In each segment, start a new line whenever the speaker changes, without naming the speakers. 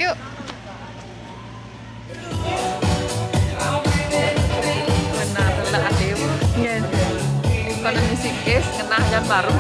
Yuk. Benar, lah adem.
Yes.
Kono musikis kenah jan baru.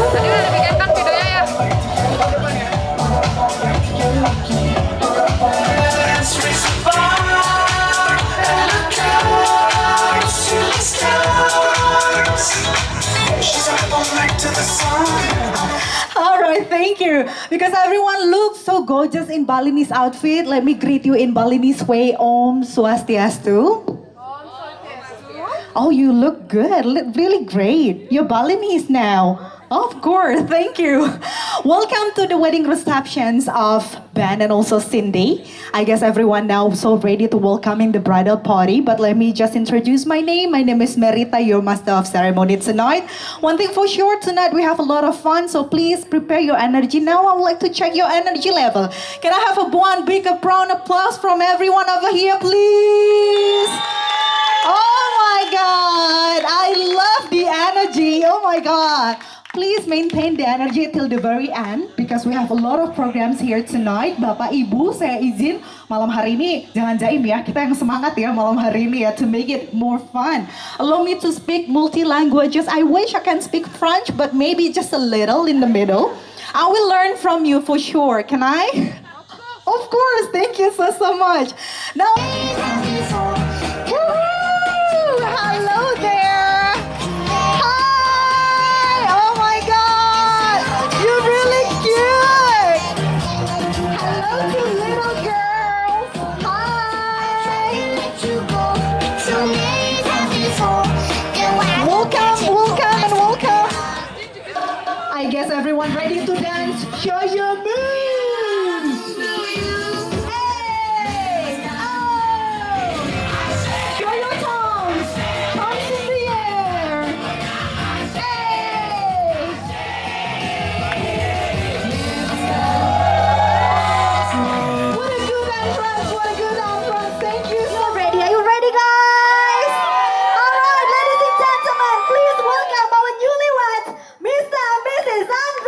Tadi udah bikin kan videonya ya?
All right, thank you. Because everyone looks so gorgeous in Balinese outfit. Let me greet you in Balinese way. Om Swastiastu. Oh, you look good. Look really great. You're Balinese now. Of course, thank you. Welcome to the wedding receptions of Ben and also Cindy. I guess everyone now so ready to welcome in the bridal party. But let me just introduce my name. My name is Merita, your master of ceremony tonight. One thing for sure, tonight we have a lot of fun. So please prepare your energy. Now I would like to check your energy level. Can I have one big round of applause from everyone over here, please? Oh my God, I love the energy. Oh my God. Please maintain the energy till the very end because we have a lot of programs here tonight. Bapak Ibu, saya izin malam hari ini jangan jaim ya. Kita yang semangat ya malam hari ini ya to make it more fun. Allow me to speak multi languages. I wish I can speak French, but maybe just a little in the middle. I will learn from you for sure. Can I? Of course. Thank you so much. Now. Woo! Hello there. Hi. Oh my God. You're really cute. Hello to little girls. Hi. Welcome, welcome, and welcome. I guess everyone ready to dance. Show your moves. Hey, oh. Show your tongues. Tongues in the air. Hey. What a good entrance. What a good entrance. Thank you. So ready. Are you ready, guys? All right, ladies and gentlemen, please welcome our newlyweds, Mr. and Mrs. Andres.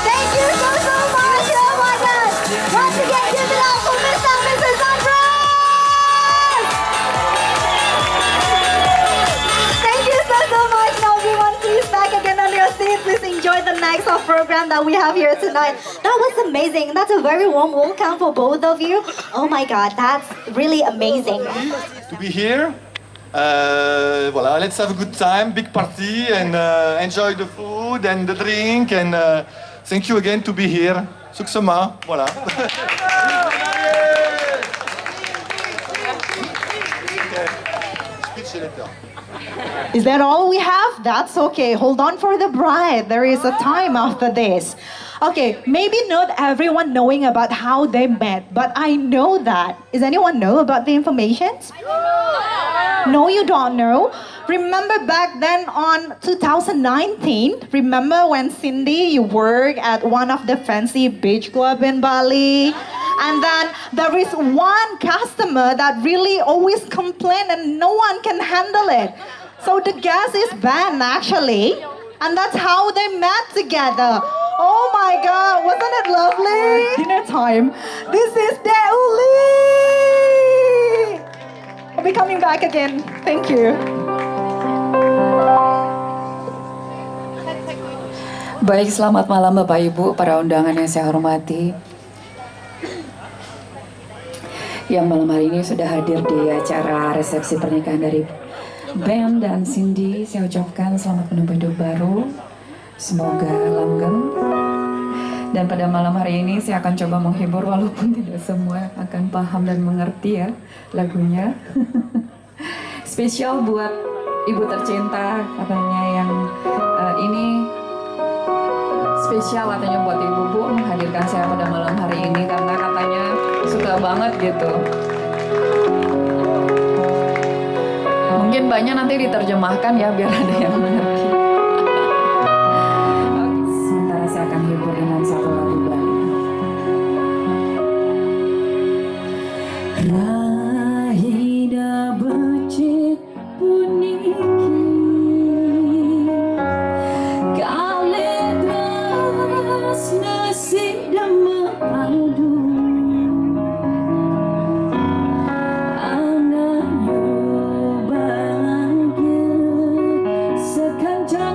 Thank you so much. Oh my God. Once again, give it up for Mr. and Mrs. Andres. Thank you so much. Now everyone, please back again on your seat. Please enjoy the next of program that we have here tonight. That was amazing. That's a very warm welcome for both of you. Oh my God, that's really amazing.
To be here. Voilà, let's have a good time, big party, and enjoy the food and the drink. And thank you again to be here. Suksema, voilà. Speech, chercher les fleurs.
Is that all we have? That's okay. Hold on for the bride. There is a time after this. Okay, maybe not everyone knowing about how they met, but I know that. Is anyone know about the information? No, you don't know. Remember back then on 2019, remember when Cindy, you worked at one of the fancy beach club in Bali? And then there is one customer that really always complain and no one can handle it. So the guest is Ben actually. And that's how they met together. Oh my God, wasn't it lovely? Dinner time. This is Deuli. I'll be coming back again. Thank you.
Baik, selamat malam Bapak Ibu, para undangan yang saya hormati. Yang malam hari ini sudah hadir di acara resepsi pernikahan dari Ben dan Cindy, saya ucapkan selamat menempuh hidup baru. Semoga langgeng. Dan pada malam hari ini saya akan coba menghibur walaupun tidak semua akan paham dan mengerti ya lagunya. Spesial buat ibu tercinta katanya yang ini spesial katanya buat ibu Bu menghadirkan saya pada malam hari ini karena katanya suka banget gitu. Mungkin banyak nanti diterjemahkan ya biar ada yang mengerti. Oke, sementara saya akan hibur dengan satu lagu Bali. Rahida becik puniki kaledras nasi dama adu anayo bahagia sekanjar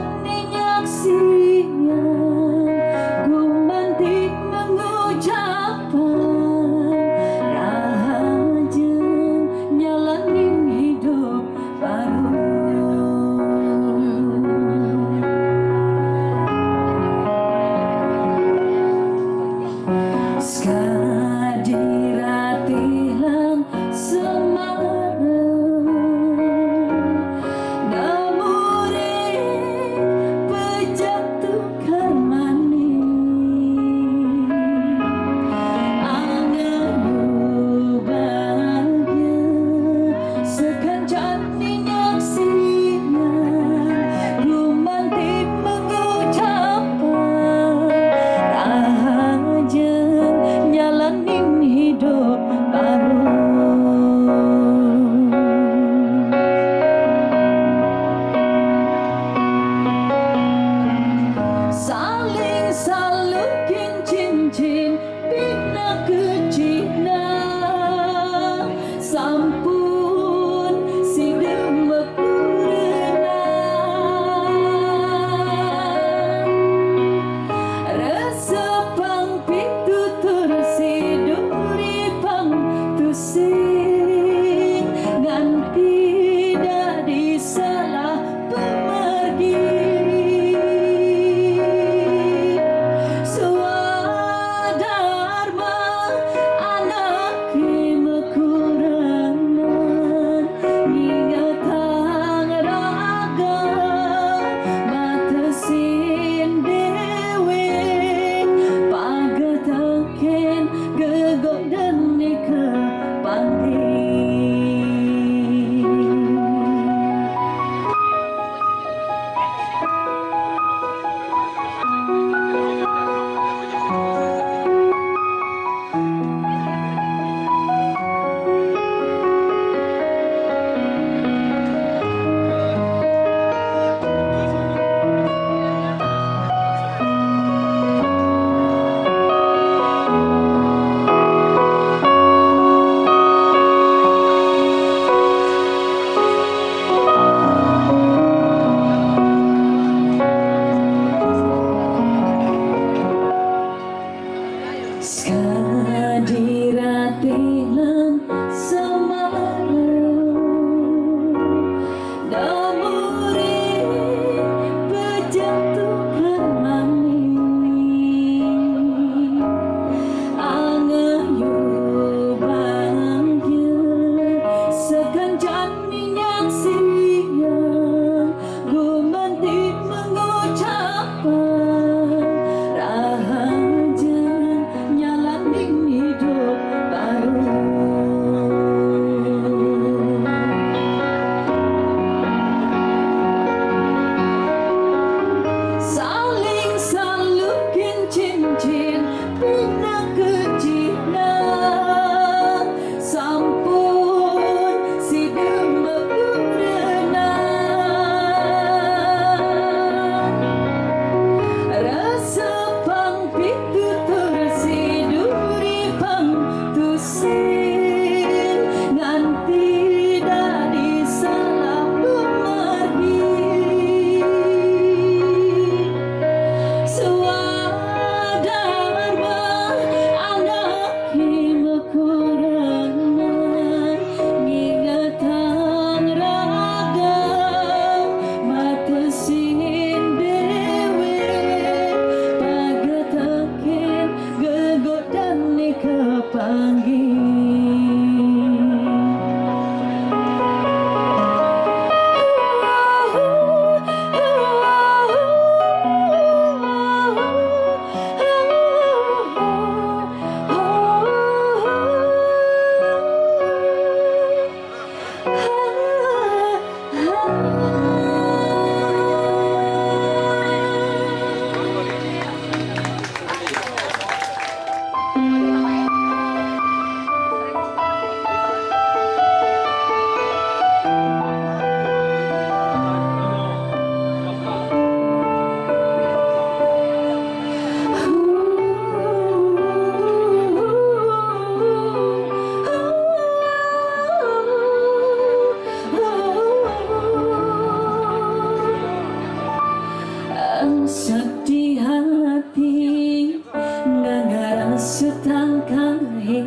sedih hati nganggaran setangkai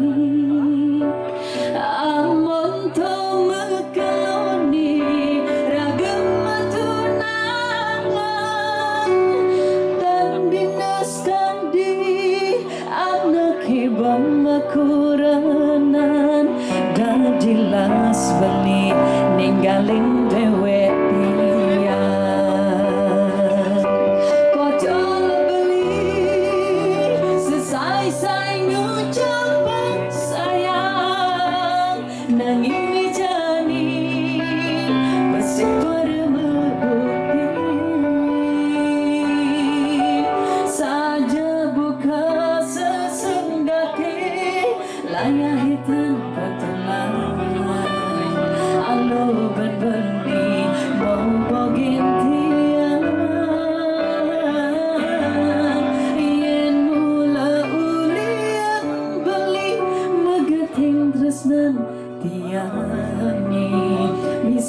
amon to mekeloni ragam tunangan dan dinaskan di anak ibang makuranan dan jelas beli ninggalin dewe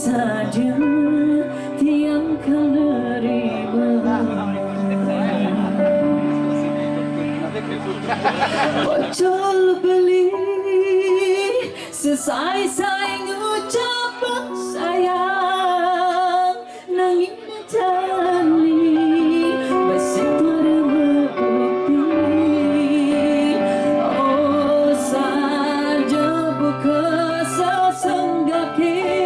saja tiang kanerima Ojol beli sesai-sai ngucap sayang nanging jani besi terbukti oh saja buka sesenggaki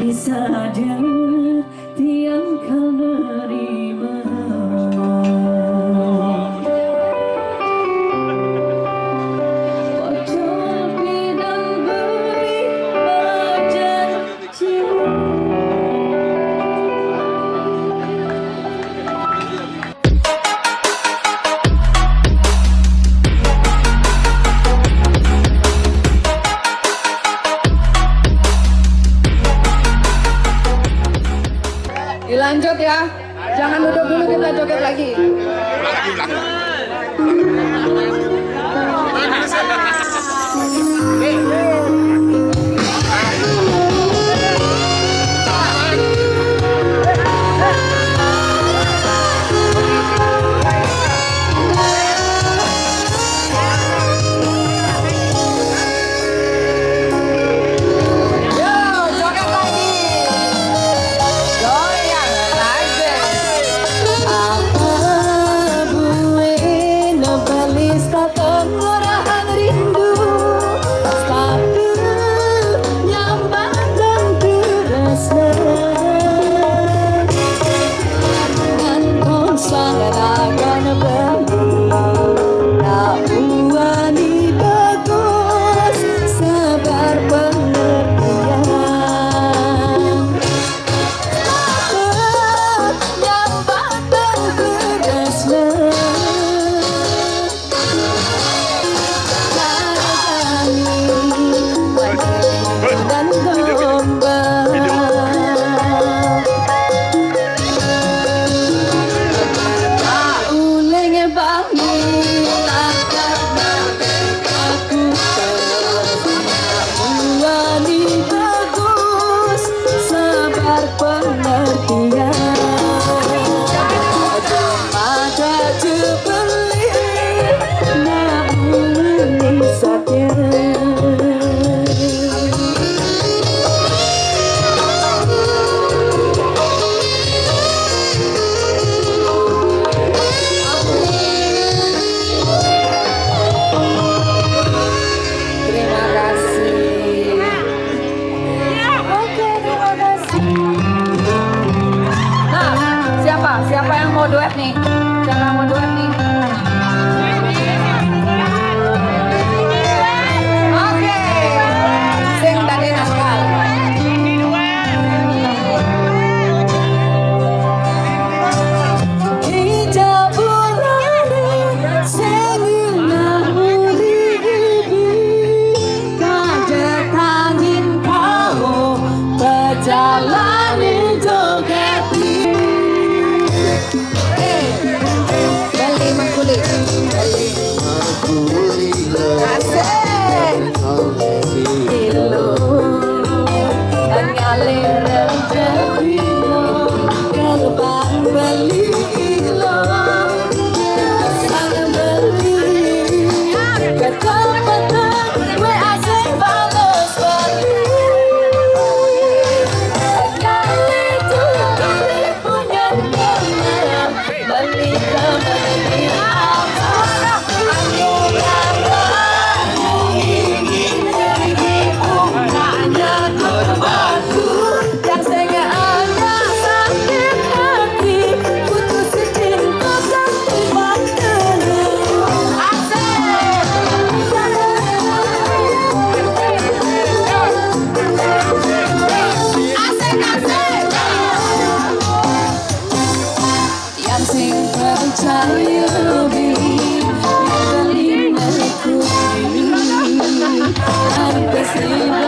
bisa dia tiang kau nerima Ojol dan beri berjanji
Dilanjut ya, jangan duduk dulu, kita joget lagi.
Apa boleh jalani jogati. Bali mangkuli. Asik. Ilo ngalir jadi kalbang Bali ilo sang Bali ketempatan we asing balas Bali kali itu Bali punya nama Bali kembali apa aku rasa hanya korbanku yang sehingga ada sakit hati putus cinta dan tumpah dulu yang sing percaya lebih dari aku sampai sebelina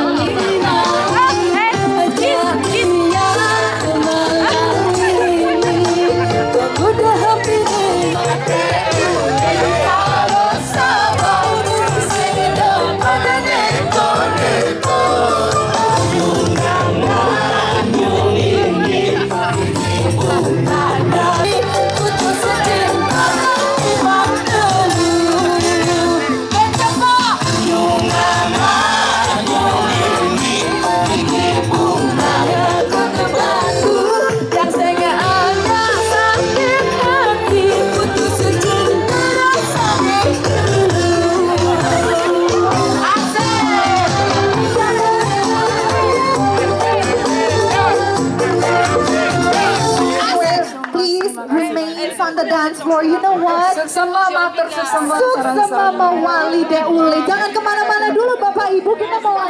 dia kembali udah hampir kalau sabar sedang pada putus cinta tumpah dulu kecoba yang sehingga ada sakit hati putus cinta sampai dulu
Please remain on the dance floor. You know what?
Suksema matur suksema
Suksema mawali deuli. Jangan kemana-mana dulu Bapak Ibu. Kita mau